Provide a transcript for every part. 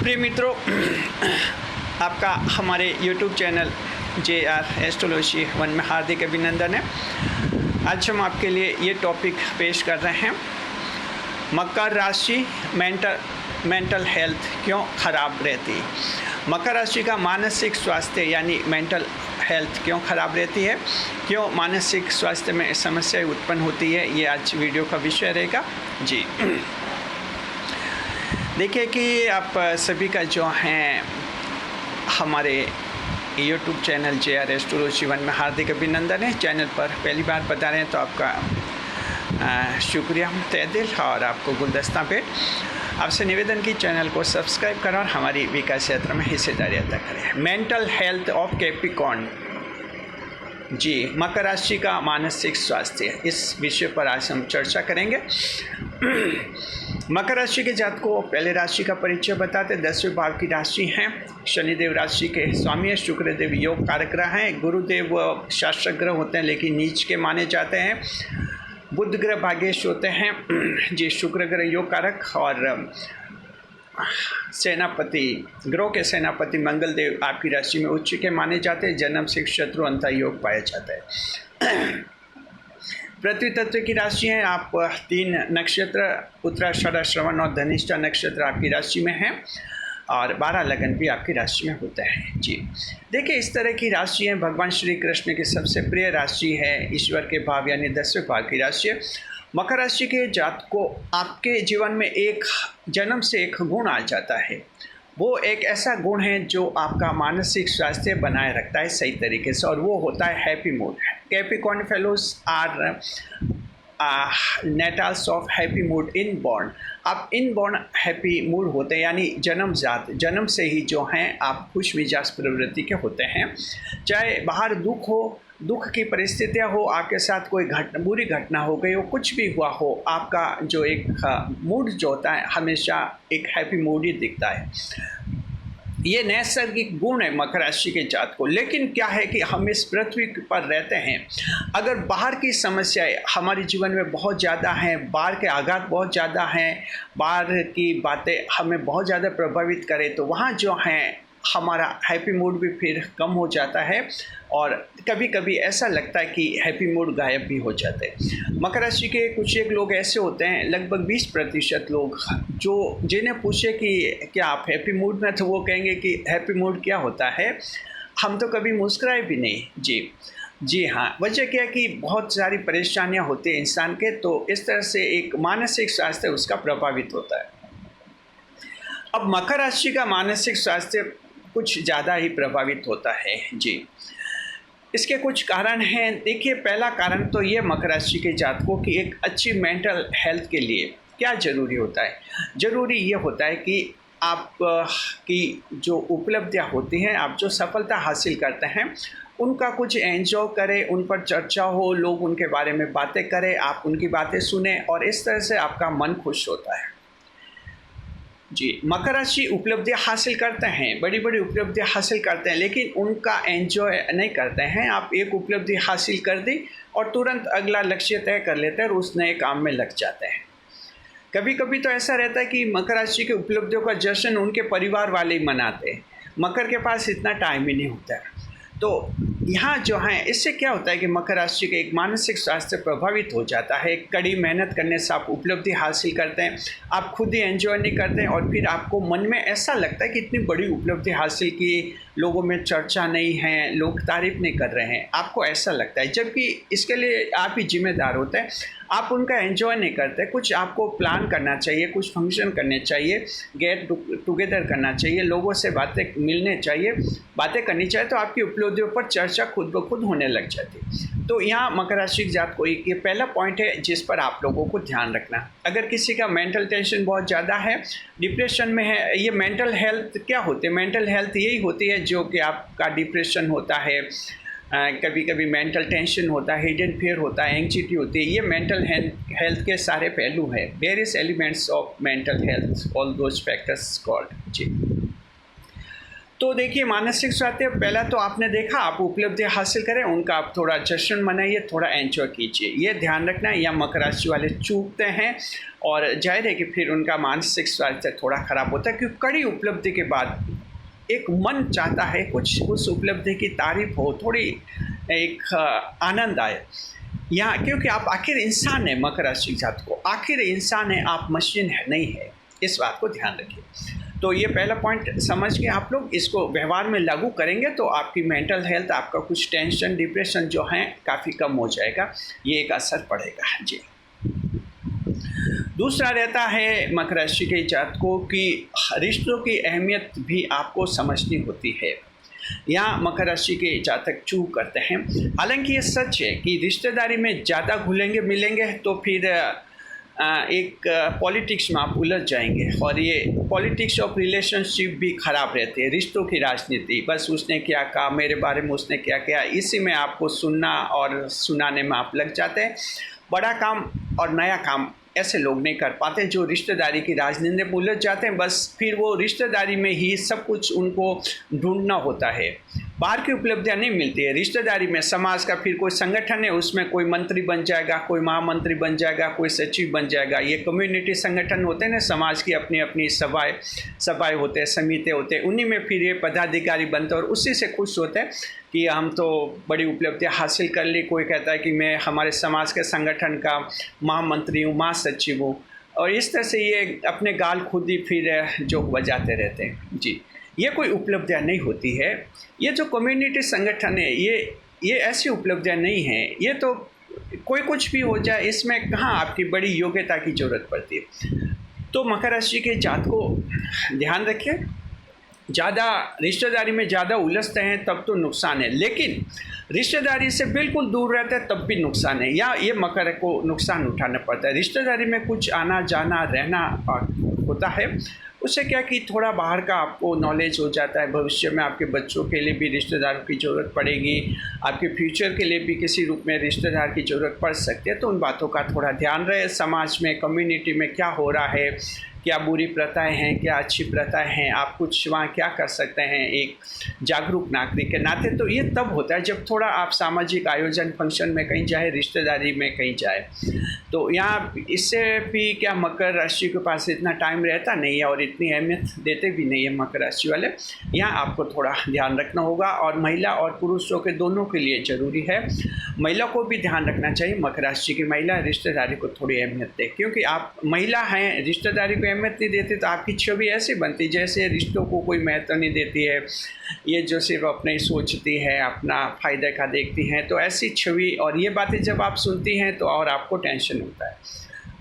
प्रिय मित्रों, आपका हमारे YouTube चैनल JR एस्ट्रोलॉजी 1 में हार्दिक अभिनंदन है। आज हम आपके लिए ये टॉपिक पेश कर रहे हैं, मकर राशि मेंटल हेल्थ क्यों ख़राब रहती है। मकर राशि का मानसिक स्वास्थ्य यानी मेंटल हेल्थ क्यों ख़राब रहती है, क्यों मानसिक स्वास्थ्य में समस्याएं उत्पन्न होती है, ये आज वीडियो का विषय रहेगा। जी देखिए कि आप सभी का जो हैं हमारे YouTube चैनल JR एस्ट्रोलॉजी 1 में हार्दिक अभिनंदन है। चैनल पर पहली बार बता रहे हैं तो आपका शुक्रिया तहे दिल, और आपको गुलदस्ता पे आपसे निवेदन की चैनल को सब्सक्राइब करें और हमारी विकास यात्रा में हिस्सेदारी अदा करें। मेंटल हेल्थ ऑफ कैप्रिकॉर्न, जी मकर राशि का मानसिक स्वास्थ्य, इस विषय पर आज हम चर्चा करेंगे। मकर राशि के जातकों को पहले राशि का परिचय बताते। 10वें भाव की राशि हैं। शनिदेव राशि के स्वामी है, शुक्रदेव योग कारक ग्रह हैं, गुरुदेव शासक ग्रह होते हैं लेकिन नीच के माने जाते हैं, बुध ग्रह भाग्येश होते हैं जी, शुक्र ग्रह योग कारक, और सेनापति ग्रह के सेनापति मंगल देव आपकी राशि में उच्च के माने जाते हैं। जन्म से शत्रु अंता योग पाया जाता है। पृथ्वी तत्व की राशि है। आप 3 नक्षत्र उत्तराषाढ़, श्रवण और धनिष्ठा नक्षत्र आपकी राशि में हैं, और 12 लगन भी आपकी राशि में होता है। जी देखिए, इस तरह की राशि है भगवान श्री कृष्ण की सबसे प्रिय राशि है, ईश्वर के भाव यानी 10वें भाव की राशि है। मकर राशि के जातकों को आपके जीवन में एक जन्म से एक गुण आ जाता है। वो एक ऐसा गुण है जो आपका मानसिक स्वास्थ्य बनाए रखता है सही तरीके से, और वो होता है happy mood. Capricorn fellows are natals of happy mood inborn. आप इन बॉर्न हैप्पी मूड होते हैं, यानी जन्म से ही जो हैं आप खुश मिजाज प्रवृत्ति के होते हैं। चाहे बाहर दुख की परिस्थितियाँ हो, आपके साथ कोई बुरी घटना हो गई हो, कुछ भी हुआ हो, आपका जो एक मूड जो होता है हमेशा एक हैप्पी मूड ही दिखता है। ये नैसर्गिक गुण है मकर राशि के जात को। लेकिन क्या है कि हम इस पृथ्वी पर रहते हैं, अगर बाहर की समस्याएं हमारे जीवन में बहुत ज़्यादा हैं, बाहर के आघात बहुत ज़्यादा हैं, बाहर की बातें हमें बहुत ज़्यादा प्रभावित करें, तो वहाँ जो हैं हमारा हैप्पी मूड भी फिर कम हो जाता है, और कभी कभी ऐसा लगता है कि हैप्पी मूड गायब भी हो जाते हैं। मकर राशि के कुछ एक लोग ऐसे होते हैं, लगभग 20% लोग, जो जिन्हें पूछे कि क्या आप हैप्पी मूड में, तो वो कहेंगे कि हैप्पी मूड क्या होता है, हम तो कभी मुस्कुराए भी नहीं। जी हाँ, वजह क्या है कि बहुत सारी परेशानियाँ होती हैं इंसान के, तो इस तरह से एक मानसिक स्वास्थ्य उसका प्रभावित होता है। अब मकर राशि का मानसिक स्वास्थ्य कुछ ज़्यादा ही प्रभावित होता है। जी इसके कुछ कारण हैं। देखिए, पहला कारण तो ये मकर राशि के जातकों की एक अच्छी मेंटल हेल्थ के लिए क्या ज़रूरी होता है। ज़रूरी ये होता है कि आप की जो उपलब्धियाँ होती हैं, आप जो सफलता हासिल करते हैं, उनका कुछ एंजॉय करें, उन पर चर्चा हो, लोग उनके बारे में बातें करें, आप उनकी बातें सुने, और इस तरह से आपका मन खुश होता है। जी मकर राशि उपलब्धियाँ हासिल करते हैं, बड़ी बड़ी उपलब्धियाँ हासिल करते हैं, लेकिन उनका एंजॉय नहीं करते हैं। आप एक उपलब्धि हासिल कर दी और तुरंत अगला लक्ष्य तय कर लेते हैं और उस नए काम में लग जाते हैं। कभी कभी तो ऐसा रहता है कि मकर राशि के उपलब्धियों का जश्न उनके परिवार वाले ही मनाते हैं, मकर के पास इतना टाइम ही नहीं होता है। तो यहाँ जो है, इससे क्या होता है कि मकर राशि के एक मानसिक स्वास्थ्य प्रभावित हो जाता है। कड़ी मेहनत करने से आप उपलब्धि हासिल करते हैं, आप खुद ही एंजॉय नहीं करते हैं, और फिर आपको मन में ऐसा लगता है कि इतनी बड़ी उपलब्धि हासिल की, लोगों में चर्चा नहीं है, लोग तारीफ नहीं कर रहे हैं, आपको ऐसा लगता है, जबकि इसके लिए आप ही जिम्मेदार होते हैं। आप उनका एंजॉय नहीं करते। कुछ आपको प्लान करना चाहिए, कुछ फंक्शन करने चाहिए, गेट टुगेदर करना चाहिए, लोगों से बातें मिलने चाहिए, बातें करनी चाहिए, तो आपकी उपलब्धियों पर चर्चा खुद ब खुद होने लग जाती। तो यहाँ मकर राशि के जात को ये पहला पॉइंट है जिस पर आप लोगों को ध्यान रखना। अगर किसी का मेंटल टेंशन बहुत ज़्यादा है, डिप्रेशन में है, ये मेंटल हेल्थ क्या होती है, मेंटल हेल्थ यही होती है जो कि आपका डिप्रेशन होता है, कभी कभी मेंटल टेंशन होता है, हिडन फियर होता है, एंग्जाइटी होती है, ये मेंटल हेल्थ के सारे पहलू हैं। Various elements of mental health, all those factors called. जी तो देखिए मानसिक स्वास्थ्य, पहला तो आपने देखा, आप उपलब्धि हासिल करें, उनका आप थोड़ा जश्न मनाइए, थोड़ा एंजॉय कीजिए, ये ध्यान रखना है। या मकर राशि वाले चूकते हैं और जाहिर है कि फिर उनका मानसिक स्वास्थ्य थोड़ा ख़राब होता है, क्योंकि कड़ी उपलब्धि के बाद एक मन चाहता है कुछ उस उपलब्धि की तारीफ हो, थोड़ी एक आनंद आए यहाँ, क्योंकि आप आखिर इंसान है, मकर राशि जात को आखिर इंसान है, आप मशीन है नहीं है, इस बात को ध्यान रखिए। तो ये पहला पॉइंट समझ के आप लोग इसको व्यवहार में लागू करेंगे तो आपकी मेंटल हेल्थ, आपका कुछ टेंशन डिप्रेशन जो है काफ़ी कम हो जाएगा, ये एक असर पड़ेगा जी। दूसरा रहता है मकर राशि के जातकों की रिश्तों की अहमियत भी आपको समझनी होती है। यहाँ मकर राशि के जातक चूक करते हैं। हालांकि ये सच है कि रिश्तेदारी में ज़्यादा घुलेंगे मिलेंगे तो फिर एक पॉलिटिक्स में आप उलझ जाएंगे, और ये पॉलिटिक्स ऑफ रिलेशनशिप भी ख़राब रहती है, रिश्तों की राजनीति, बस उसने क्या कहा, मेरे बारे में उसने क्या किया, इसी में आपको सुनना और सुनाने में आप लग जाते हैं। बड़ा काम और नया काम ऐसे लोग नहीं कर पाते जो रिश्तेदारी की राजनीति में उलझ जाते हैं, बस फिर वो रिश्तेदारी में ही सब कुछ उनको ढूंढना होता है, बाहर की उपलब्धियां नहीं मिलती है। रिश्तेदारी में समाज का फिर कोई संगठन है, उसमें कोई मंत्री बन जाएगा, कोई महामंत्री बन जाएगा, कोई सचिव बन जाएगा, ये कम्युनिटी संगठन होते हैं ना, समाज की अपनी अपनी सभाएं होते हैं, समिति होते हैं, उन्हीं में फिर ये पदाधिकारी बनते हैं और उसी से खुश होते हैं कि हम तो बड़ी उपलब्धियां हासिल कर ली। कोई कहता है कि मैं हमारे समाज के संगठन का महामंत्री हूँ, महासचिव हूँ, और इस तरह से ये अपने गाल खुद ही फिर जोक बजाते रहते हैं जी। ये कोई उपलब्धियां नहीं होती है। ये जो कम्युनिटी संगठन है ये ऐसी उपलब्धियां नहीं हैं। ये तो कोई कुछ भी हो जाए, इसमें कहाँ आपकी बड़ी योग्यता की ज़रूरत पड़ती है। तो मकर राशि के जातकों ध्यान रखिए, ज़्यादा रिश्तेदारी में ज़्यादा उलझते हैं तब तो नुकसान है, लेकिन रिश्तेदारी से बिल्कुल दूर रहते हैं तब भी नुकसान है, या ये मकर को नुकसान उठाना पड़ता है। रिश्तेदारी में कुछ आना जाना रहना होता है, उससे क्या कि थोड़ा बाहर का आपको नॉलेज हो जाता है। भविष्य में आपके बच्चों के लिए भी रिश्तेदारों की ज़रूरत पड़ेगी, आपके फ्यूचर के लिए भी किसी रूप में रिश्तेदार की ज़रूरत पड़ सकती है, तो उन बातों का थोड़ा ध्यान रहे। समाज में, कम्युनिटी में क्या हो रहा है, क्या बुरी प्रथाएं हैं, क्या अच्छी प्रथाएं हैं, आप कुछ वहाँ क्या कर सकते हैं एक जागरूक नागरिक के नाते। तो ये तब होता है जब थोड़ा आप सामाजिक आयोजन फंक्शन में कहीं जाए, रिश्तेदारी में कहीं जाए। तो यहाँ इससे भी क्या मकर राशि के पास इतना टाइम रहता नहीं है और इतनी अहमियत देते भी नहीं है मकर राशि वाले। यहाँ आपको थोड़ा ध्यान रखना होगा, और महिला और पुरुषों के दोनों के लिए ज़रूरी है। महिला को भी ध्यान रखना चाहिए, मकर राशि की महिला रिश्तेदारी को थोड़ी अहमियत दे, क्योंकि आप महिला हैं, रिश्तेदारी को अहमियत नहीं देती तो आपकी छवि ऐसी बनती जैसे रिश्तों को कोई महत्व नहीं देती है, ये जो सिर्फ अपने सोचती है, अपना फ़ायदे का देखती हैं। तो ऐसी छवि और ये बातें जब आप सुनती हैं तो और आपको टेंशन होता है।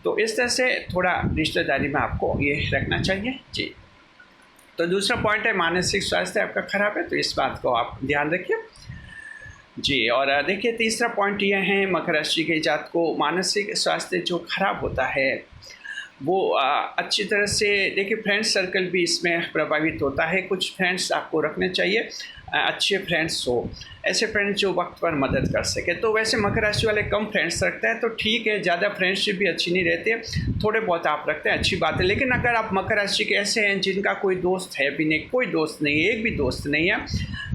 तो इस तरह से थोड़ा रिश्तेदारी में आपको ये रखना चाहिए जी। तो दूसरा पॉइंट है मानसिक स्वास्थ्य आपका खराब है, तो इस बात को आप ध्यान रखिए जी। और देखिए तीसरा पॉइंट ये है मकर राशि के जात को मानसिक स्वास्थ्य जो खराब होता है वो अच्छी तरह से देखिए, फ्रेंड सर्कल भी इसमें प्रभावित होता है। कुछ फ्रेंड्स आपको रखने चाहिए, अच्छे फ्रेंड्स हो, ऐसे फ्रेंड्स जो वक्त पर मदद कर सके। तो वैसे मकर राशि वाले कम फ्रेंड्स रखते हैं तो ठीक है, ज़्यादा फ्रेंडशिप भी अच्छी नहीं रहती है, थोड़े बहुत आप रखते हैं अच्छी बात है। लेकिन अगर आप मकर राशि के ऐसे हैं जिनका कोई दोस्त है भी नहीं, कोई दोस्त नहीं है, एक भी दोस्त नहीं है,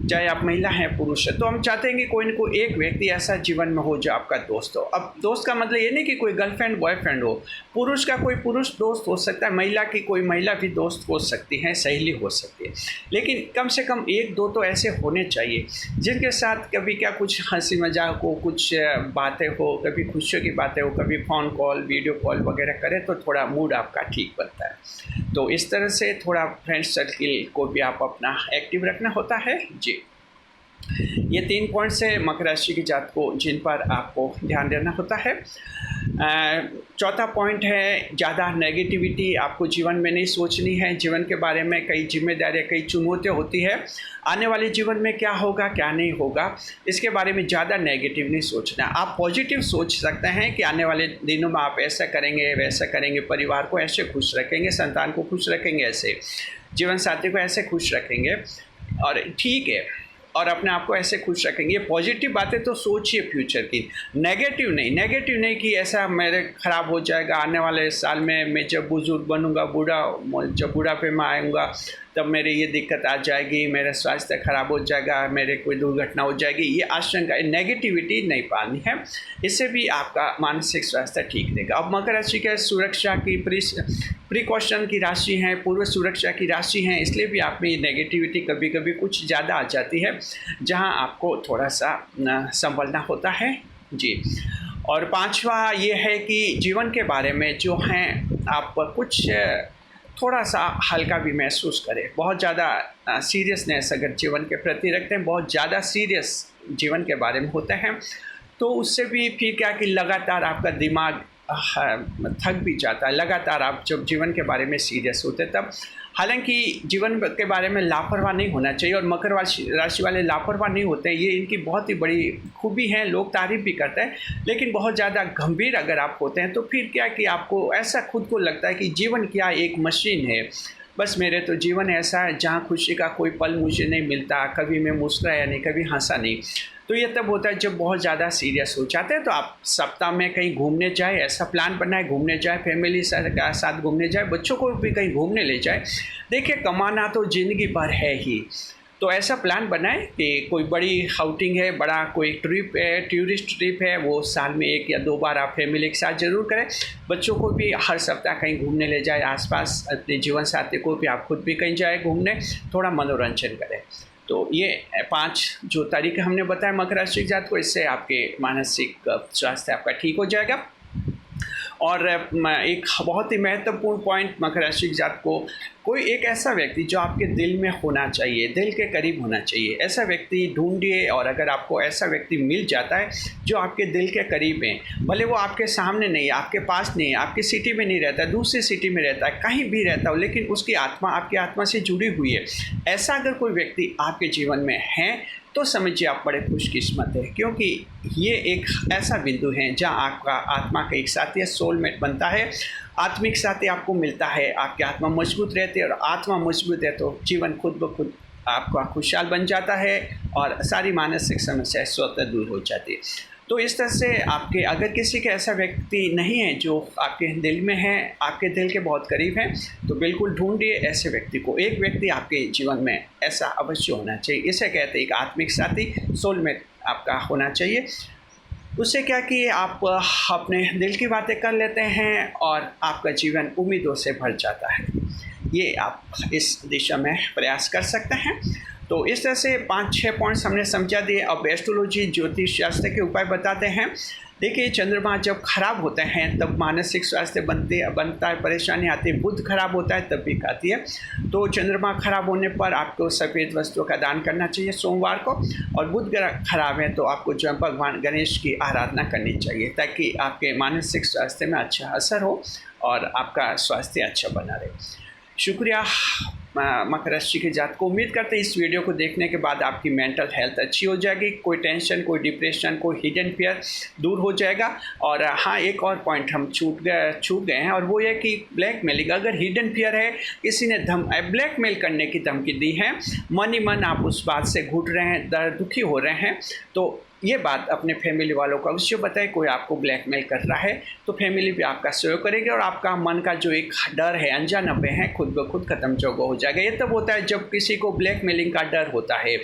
चाहे आप महिला हैं पुरुष है, तो हम चाहते हैं कि कोई न कोई एक व्यक्ति ऐसा जीवन में हो जो आपका दोस्त हो। अब दोस्त का मतलब ये नहीं कि कोई गर्लफ्रेंड बॉयफ्रेंड हो, पुरुष का कोई पुरुष दोस्त हो सकता है, महिला की कोई महिला भी दोस्त हो सकती है, सहेली हो सकती है, लेकिन कम से कम एक दो तो ऐसे होने चाहिए जिनके साथ कभी क्या कुछ हंसी मजाक हो, कुछ बातें हो, कभी खुशियों की बातें हो, कभी फ़ोन कॉल वीडियो कॉल वगैरह करें तो थोड़ा मूड आपका ठीक बनता है। तो इस तरह से थोड़ा फ्रेंड सर्किल को भी आप अपना एक्टिव रखना होता है जी। ये 3 पॉइंट्स है मकर राशि की जात को जिन पर आपको ध्यान देना होता है। चौथा पॉइंट है ज़्यादा नेगेटिविटी आपको जीवन में नहीं सोचनी है। जीवन के बारे में कई जिम्मेदारियाँ, कई चुनौतियाँ होती है, आने वाले जीवन में क्या होगा क्या नहीं होगा इसके बारे में ज़्यादा नेगेटिव नहीं सोचना। आप पॉजिटिव सोच सकते हैं कि आने वाले दिनों में आप ऐसा करेंगे, वैसा करेंगे, परिवार को ऐसे खुश रखेंगे, संतान को खुश रखेंगे, ऐसे जीवन साथी को ऐसे खुश रखेंगे, और ठीक है, और अपने आप को ऐसे खुश रखेंगे। ये पॉजिटिव बातें तो सोचिए फ्यूचर की, नेगेटिव नहीं कि ऐसा मेरे ख़राब हो जाएगा आने वाले साल में, मैं जब बुजुर्ग बनूंगा, जब बुढ़ापे में आऊँगा तब मेरे ये दिक्कत आ जाएगी, मेरा स्वास्थ्य खराब हो जाएगा, मेरे कोई दुर्घटना हो जाएगी, ये आशंका नेगेटिविटी नहीं पानी है। इससे भी आपका मानसिक स्वास्थ्य ठीक रहेगा। अब मकर राशि के सुरक्षा की प्रिकॉशन की राशि है, पूर्व सुरक्षा की राशि है, इसलिए भी आप में नेगेटिविटी कभी कभी कुछ ज़्यादा आ जाती है, जहां आपको थोड़ा सा संभलना होता है जी। और पांचवा ये है कि जीवन के बारे में जो हैं आप कुछ थोड़ा सा हल्का भी महसूस करें। बहुत ज़्यादा सीरियसनेस अगर जीवन के प्रति रखते हैं, बहुत ज़्यादा सीरियस जीवन के बारे में होते हैं, तो उससे भी फिर क्या कि लगातार आपका दिमाग थक भी जाता है। लगातार आप जब जीवन के बारे में सीरियस होते हैं तब, हालांकि जीवन के बारे में लापरवाह नहीं होना चाहिए, और मकर राशि वाले लापरवाह नहीं होते हैं, ये इनकी बहुत ही बड़ी खूबी है, लोग तारीफ भी करते हैं। लेकिन बहुत ज़्यादा गंभीर अगर आप होते हैं तो फिर क्या कि आपको ऐसा खुद को लगता है कि जीवन क्या एक मशीन है, बस मेरे तो जीवन ऐसा है जहाँ खुशी का कोई पल मुझे नहीं मिलता, कभी मैं मुस्कुराया नहीं, कभी हंसा नहीं। तो ये तब होता है जब बहुत ज़्यादा सीरियस हो जाते हैं। तो आप सप्ताह में कहीं घूमने जाए, ऐसा प्लान बनाए, घूमने जाए, फैमिली के साथ घूमने जाए, बच्चों को भी कहीं घूमने ले जाए। देखिए, कमाना तो ज़िंदगी भर है ही, तो ऐसा प्लान बनाए कि कोई बड़ी आउटिंग है, बड़ा कोई ट्रिप है, टूरिस्ट ट्रिप है, वो साल में 1 या 2 बार आप फैमिली के साथ ज़रूर करें। बच्चों को भी हर सप्ताह कहीं घूमने ले जाए, आसपास अपने जीवन साथी को भी, आप खुद भी कहीं जाए घूमने, थोड़ा मनोरंजन करें। तो ये 5 जो तरीके हमने बताए मकर राशि के जात को, इससे आपके मानसिक स्वास्थ्य आपका ठीक हो जाएगा। और एक बहुत ही महत्वपूर्ण पॉइंट मकर राशि के जात को, कोई एक ऐसा व्यक्ति जो आपके दिल में होना चाहिए, दिल के करीब होना चाहिए, ऐसा व्यक्ति ढूंढिए। और अगर आपको ऐसा व्यक्ति मिल जाता है जो आपके दिल के करीब है, भले वो आपके सामने नहीं है, आपके पास नहीं है, आपकी सिटी में नहीं रहता है, दूसरी सिटी में रहता है, कहीं भी रहता हो, लेकिन उसकी आत्मा आपकी आत्मा से जुड़ी हुई है, ऐसा अगर कोई व्यक्ति आपके जीवन में है तो समझिए आप बड़े खुशकिस्मत हैं, क्योंकि ये एक ऐसा बिंदु है जहाँ आपका आत्मा का एक साथी है, सोलमेट बनता है, आत्मिक साथी आपको मिलता है, आपकी आत्मा मजबूत रहती है, और आत्मा मजबूत है तो जीवन खुद ब खुद आपका खुशहाल बन जाता है और सारी मानसिक समस्याएं स्वतः दूर हो जाती है। तो इस तरह से आपके अगर किसी के ऐसा व्यक्ति नहीं है जो आपके दिल में है, आपके दिल के बहुत करीब है, तो बिल्कुल ढूंढिए ऐसे व्यक्ति को। एक व्यक्ति आपके जीवन में ऐसा अवश्य होना चाहिए, इसे कहते हैं एक आत्मिक साथी, सोलमेट आपका होना चाहिए। उससे क्या कि आप अपने दिल की बातें कर लेते हैं और आपका जीवन उम्मीदों से भर जाता है। ये आप इस दिशा में प्रयास कर सकते हैं। तो इस तरह से 5-6 पॉइंट्स हमने समझा दिए। अब एस्ट्रोलॉजी ज्योतिष शास्त्र के उपाय बताते हैं। देखिए, चंद्रमा जब खराब होते हैं तब मानसिक स्वास्थ्य बनता है, परेशानी आती है। बुध खराब होता है तब भी आती है। तो चंद्रमा खराब होने पर आपको सफ़ेद वस्त्रों का दान करना चाहिए सोमवार को, और बुध खराब है तो आपको जो है भगवान गणेश की आराधना करनी चाहिए, ताकि आपके मानसिक स्वास्थ्य में अच्छा असर हो और आपका स्वास्थ्य अच्छा बना रहे। शुक्रिया मकर राशि के जात को। उम्मीद करते हैं इस वीडियो को देखने के बाद आपकी मेंटल हेल्थ अच्छी हो जाएगी, कोई टेंशन, कोई डिप्रेशन, कोई हिडन फियर दूर हो जाएगा। और हाँ, एक और पॉइंट हम छूट गए हैं, और वो ये कि ब्लैकमेलिंग, अगर हिडन फियर है, किसी ने ब्लैकमेल करने की धमकी दी है, मन ही मन आप उस बात से घुट रहे हैं, दुखी हो रहे हैं, तो ये बात अपने फैमिली वालों को अवश्य बताएं। कोई आपको ब्लैकमेल कर रहा है तो फैमिली भी आपका सहयोग करेगी, और आपका मन का जो एक डर है, अनजाने है, खुद ब खुद खत्म जोगा हो जाएगा। ये तब होता है जब किसी को ब्लैकमेलिंग का डर होता है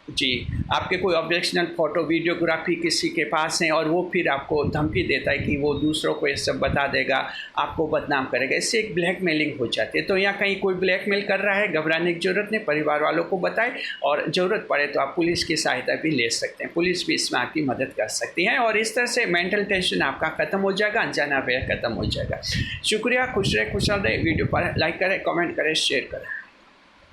जी। आपके कोई ऑब्जेक्शनल फ़ोटो वीडियोग्राफी किसी के पास है और वो फिर आपको धमकी देता है कि वो दूसरों को ये सब बता देगा, आपको बदनाम करेगा, इससे एक ब्लैकमेलिंग हो जाती है। तो यहाँ कहीं कोई ब्लैकमेल कर रहा है, घबराने की ज़रूरत नहीं, परिवार वालों को बताएं, और ज़रूरत पड़े तो आप पुलिस की सहायता भी ले सकते हैं, पुलिस भी इसमें आपकी मदद कर सकती है, और इस तरह से मेंटल टेंशन आपका ख़त्म हो जाएगा, अनजाना भय ख़त्म हो जाएगा। शुक्रिया, खुश रहे, खुशहाल रहे। वीडियो पर लाइक करें, कमेंट करें, शेयर करें।